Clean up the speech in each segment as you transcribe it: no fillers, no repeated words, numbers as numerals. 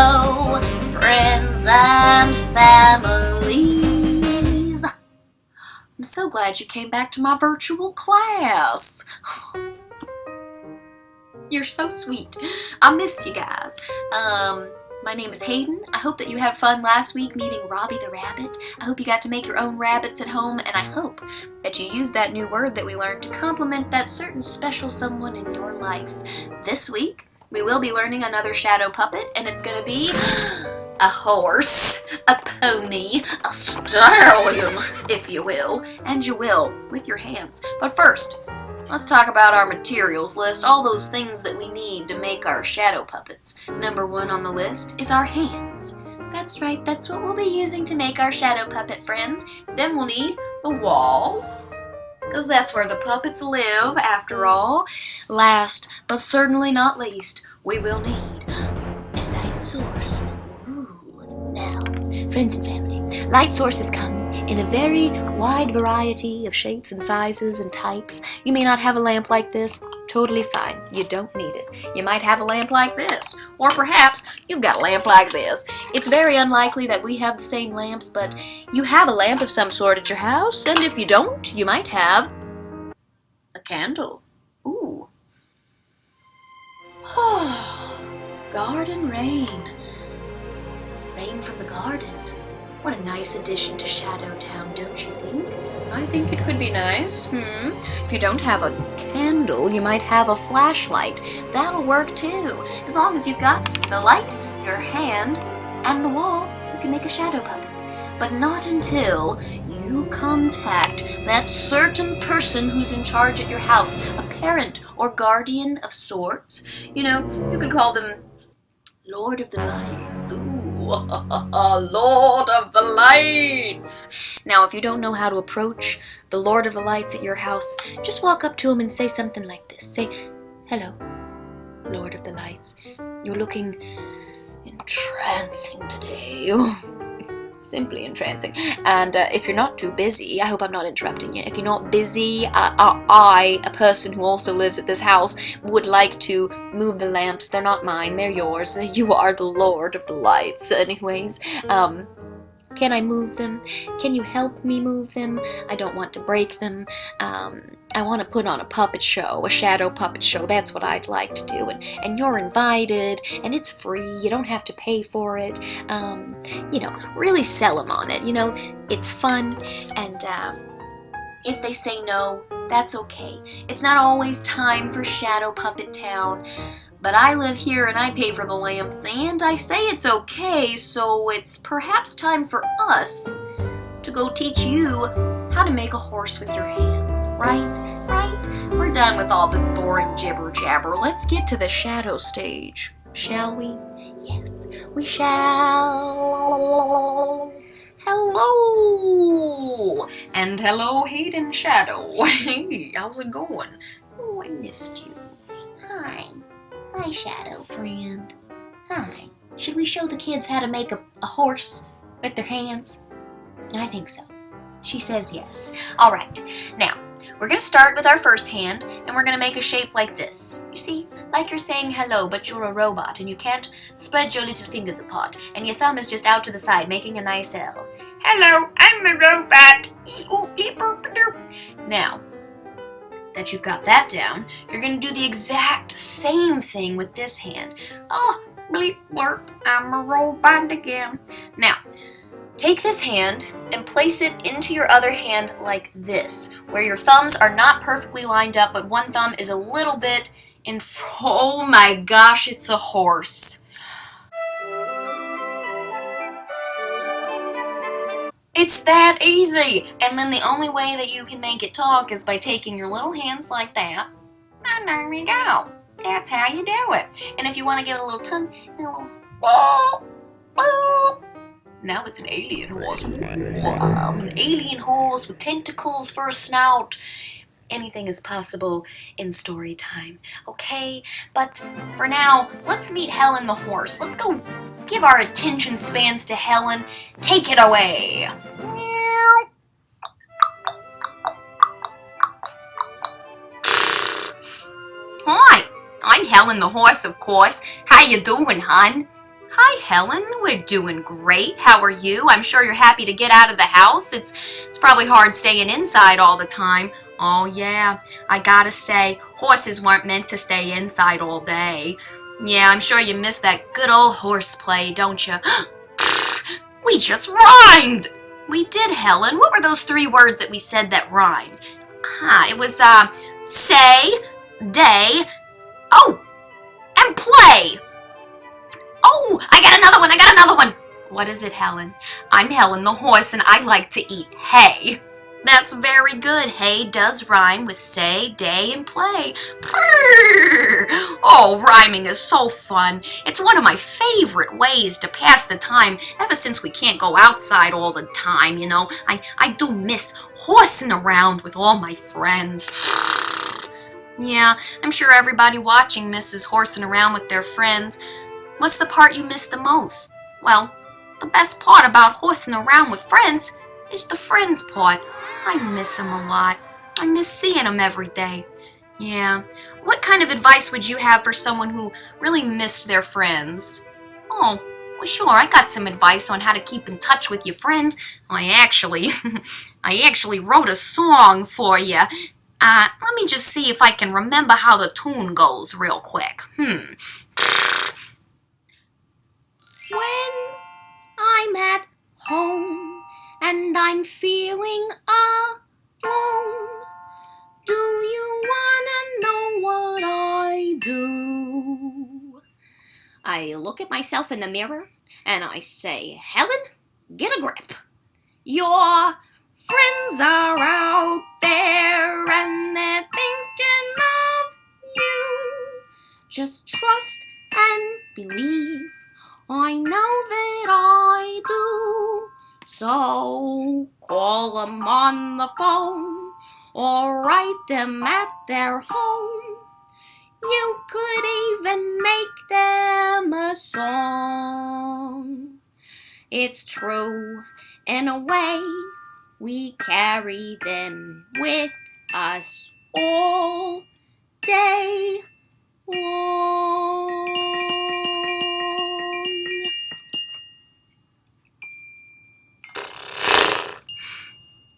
hello, friends and families. I'm so glad you came back to my virtual class. You're so sweet. I miss you guys. My name is Hayden. I hope that you had fun last week meeting Robbie the rabbit. I hope you got to make your own rabbits at home, and I hope that you use that new word that we learned to compliment that certain special someone in your life. This week, we will be learning another shadow puppet, and it's going to be a horse, a pony, a stallion, if you will, and you will with your hands. But first, let's talk about our materials list, all those things that we need to make our shadow puppets. Number 1 on the list is our hands. That's right, that's what we'll be using to make our shadow puppet friends. Then we'll need the wall, because that's where the puppets live, after all. Last, but certainly not least, we will need a light source. Ooh, now, friends and family, light sources come in a very wide variety of shapes and sizes and types. You may not have a lamp like this. Totally fine. You don't need it. You might have a lamp like this, or perhaps you've got a lamp like this. It's very unlikely that we have the same lamps, but you have a lamp of some sort at your house, and if you don't, you might have a candle. Ooh. Garden rain. Rain from the garden. What a nice addition to Shadow Town, don't you think? I think it could be nice. If you don't have a candle, you might have a flashlight. That'll work too. As long as you've got the light, your hand, and the wall, you can make a shadow puppet. But not until you contact that certain person who's in charge at your house, a parent or guardian of sorts. You know, you could call them Lord of the Lights. Ooh, Lord of the Lights. Now, if you don't know how to approach the Lord of the Lights at your house, just walk up to him and say something like this. Say, "Hello, Lord of the Lights. You're looking entrancing today." Simply entrancing. And if you're not too busy, I hope I'm not interrupting you. If you're not busy, I, a person who also lives at this house, would like to move the lamps. They're not mine, they're yours. You are the Lord of the Lights, anyways. Can I move them? Can you help me move them? I don't want to break them. I want to put on a puppet show, a shadow puppet show. That's what I'd like to do. And you're invited, and it's free. You don't have to pay for it. You know, really sell them on it. You know, it's fun. And if they say no, that's okay. It's not always time for Shadow Puppet Town. But I live here and I pay for the lamps, and I say it's okay, so it's perhaps time for us to go teach you how to make a horse with your hands, right? Right? We're done with all this boring jibber-jabber. Let's get to the shadow stage, shall we? Yes, we shall. Hello! And hello, Hayden Shadow. Hey, how's it going? Oh, I missed you. Hi. Hi, Shadow friend. Hi. Should we show the kids how to make a horse with their hands? I think so. She says yes. All right. Now, we're going to start with our first hand, and we're going to make a shape like this. You see, like you're saying hello, but you're a robot, and you can't spread your little fingers apart, and your thumb is just out to the side, making a nice L. Hello, I'm a robot. Now, that you've got that down, you're going to do the exact same thing with this hand. Oh, bleep blurp, I'm a robot again. Now, take this hand and place it into your other hand like this, where your thumbs are not perfectly lined up, but one thumb is a little bit in oh my gosh, it's a horse. It's that easy! And then the only way that you can make it talk is by taking your little hands like that, and there we go. That's how you do it. And if you want to give it a little tongue, a little now it's an alien horse. An alien horse with tentacles for a snout. Anything is possible in story time, okay? But for now, let's meet Helen the horse. Let's go give our attention spans to Helen. Take it away. Hi, I'm Helen the horse, of course. How you doing, hon? Hi, Helen. We're doing great. How are you? I'm sure you're happy to get out of the house. It's probably hard staying inside all the time. Oh, yeah. I gotta say, horses weren't meant to stay inside all day. Yeah, I'm sure you miss that good old horseplay, don't you? We just rhymed! We did, Helen. What were those 3 words that we said that rhymed? It was, say, day, oh, and play. Oh, I got another one. What is it, Helen? I'm Helen the horse, and I like to eat hay. That's very good. Hay does rhyme with say, day, and play. Purr! Oh, rhyming is so fun. It's one of my favorite ways to pass the time ever since we can't go outside all the time, you know. I do miss horsing around with all my friends. Yeah, I'm sure everybody watching misses horsing around with their friends. What's the part you miss the most? Well, the best part about horsing around with friends is the friends part. I miss them a lot. I miss seeing them every day. Yeah. What kind of advice would you have for someone who really missed their friends? Oh, well, sure, I got some advice on how to keep in touch with your friends. I actually wrote a song for you. Let me just see if I can remember how the tune goes real quick. When I'm at home and I'm feeling alone, do you wanna know what I do? I look at myself in the mirror and I say, Helen, get a grip. Your friends are out there and they're thinking of you. Just trust and believe. I know that I do. So call them on the phone or write them at their home. You could even make them a song. It's true, in a way, we carry them with us all day long.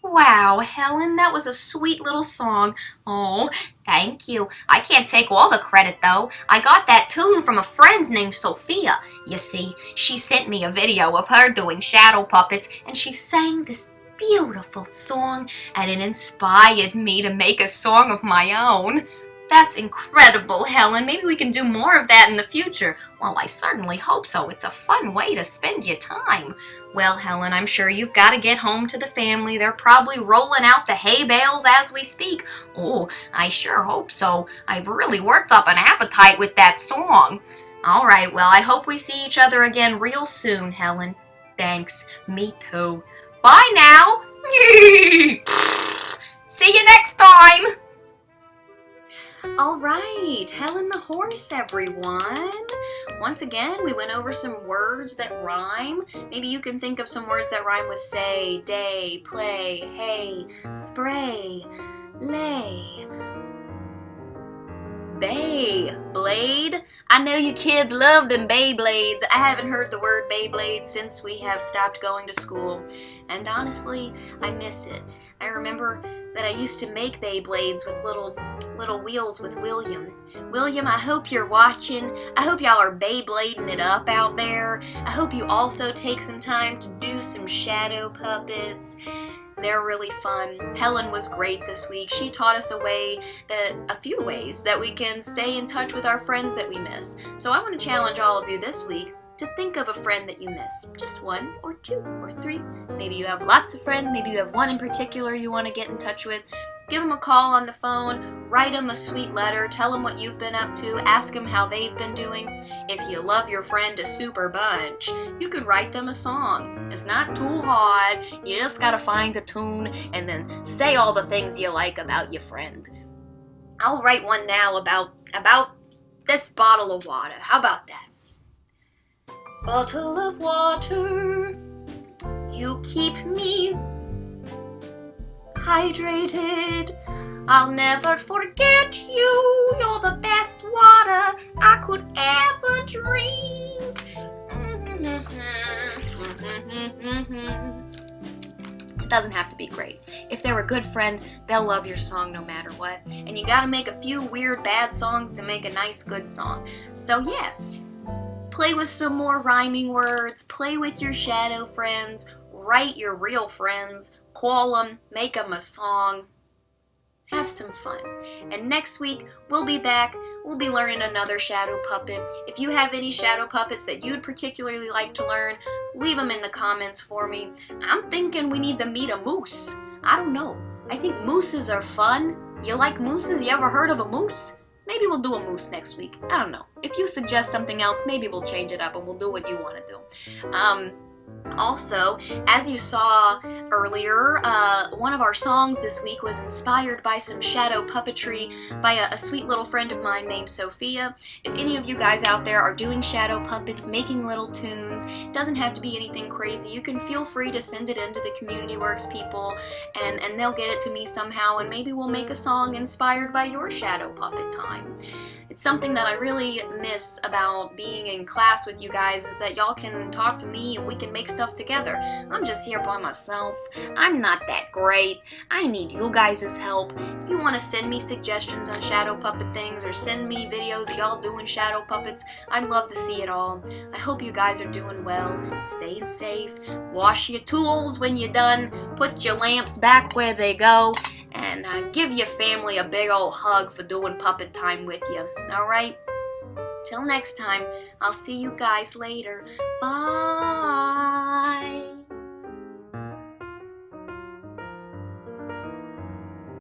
Wow, Helen, that was a sweet little song. Oh, thank you. I can't take all the credit, though. I got that tune from a friend named Sophia. You see, she sent me a video of her doing shadow puppets, and she sang this beautiful song, and it inspired me to make a song of my own. That's incredible, Helen. Maybe we can do more of that in the future. Well, I certainly hope so. It's a fun way to spend your time. Well, Helen, I'm sure you've got to get home to the family. They're probably rolling out the hay bales as we speak. Oh, I sure hope so. I've really worked up an appetite with that song. All right, well, I hope we see each other again real soon, Helen. Thanks. Me too. Bye now. See you next time. All right, Helen the horse, everyone. Once again, we went over some words that rhyme. Maybe you can think of some words that rhyme with say, day, play, hay, spray, lay, bay, blade. I know you kids love them Beyblades. I haven't heard the word Beyblade since we have stopped going to school. And honestly, I miss it. I remember that I used to make Beyblades with little wheels with William. William, I hope you're watching. I hope y'all are Beyblading it up out there. I hope you also take some time to do some shadow puppets. They're really fun. Helen was great this week. She taught us a few ways that we can stay in touch with our friends that we miss. So I want to challenge all of you this week to think of a friend that you miss. Just 1 or 2 or 3. Maybe you have lots of friends. Maybe you have one in particular you want to get in touch with. Give them a call on the phone. Write them a sweet letter. Tell them what you've been up to. Ask them how they've been doing. If you love your friend a super bunch, you could write them a song. It's not too hard. You just got to find the tune and then say all the things you like about your friend. I'll write one now about this bottle of water. How about that? Bottle of water, you keep me hydrated. I'll never forget you. You're the best water I could ever drink. It doesn't have to be great. If they're a good friend, they'll love your song no matter what. And you gotta make a few weird bad songs to make a nice good song. So yeah, play with some more rhyming words, play with your shadow friends, write your real friends, call them, make them a song. Have some fun. And next week, we'll be back. We'll be learning another shadow puppet. If you have any shadow puppets that you'd particularly like to learn, leave them in the comments for me. I'm thinking we need to meet a moose. I don't know. I think mooses are fun. You like mooses? You ever heard of a moose? Maybe we'll do a moose next week. I don't know. If you suggest something else, maybe we'll change it up and we'll do what you want to do. Also, as you saw earlier, one of our songs this week was inspired by some shadow puppetry by a sweet little friend of mine named Sophia. If any of you guys out there are doing shadow puppets, making little tunes, it doesn't have to be anything crazy. You can feel free to send it into the Community Works people, and they'll get it to me somehow, and maybe we'll make a song inspired by your shadow puppet time. It's something that I really miss about being in class with you guys, is that y'all can talk to me and we can make stuff together. I'm just here by myself. I'm not that great. I need you guys' help. If you want to send me suggestions on shadow puppet things or send me videos of y'all doing shadow puppets, I'd love to see it all. I hope you guys are doing well, staying safe. Wash your tools when you're done. Put your lamps back where they go. And give your family a big old hug for doing puppet time with you. Alright? Till next time, I'll see you guys later. Bye!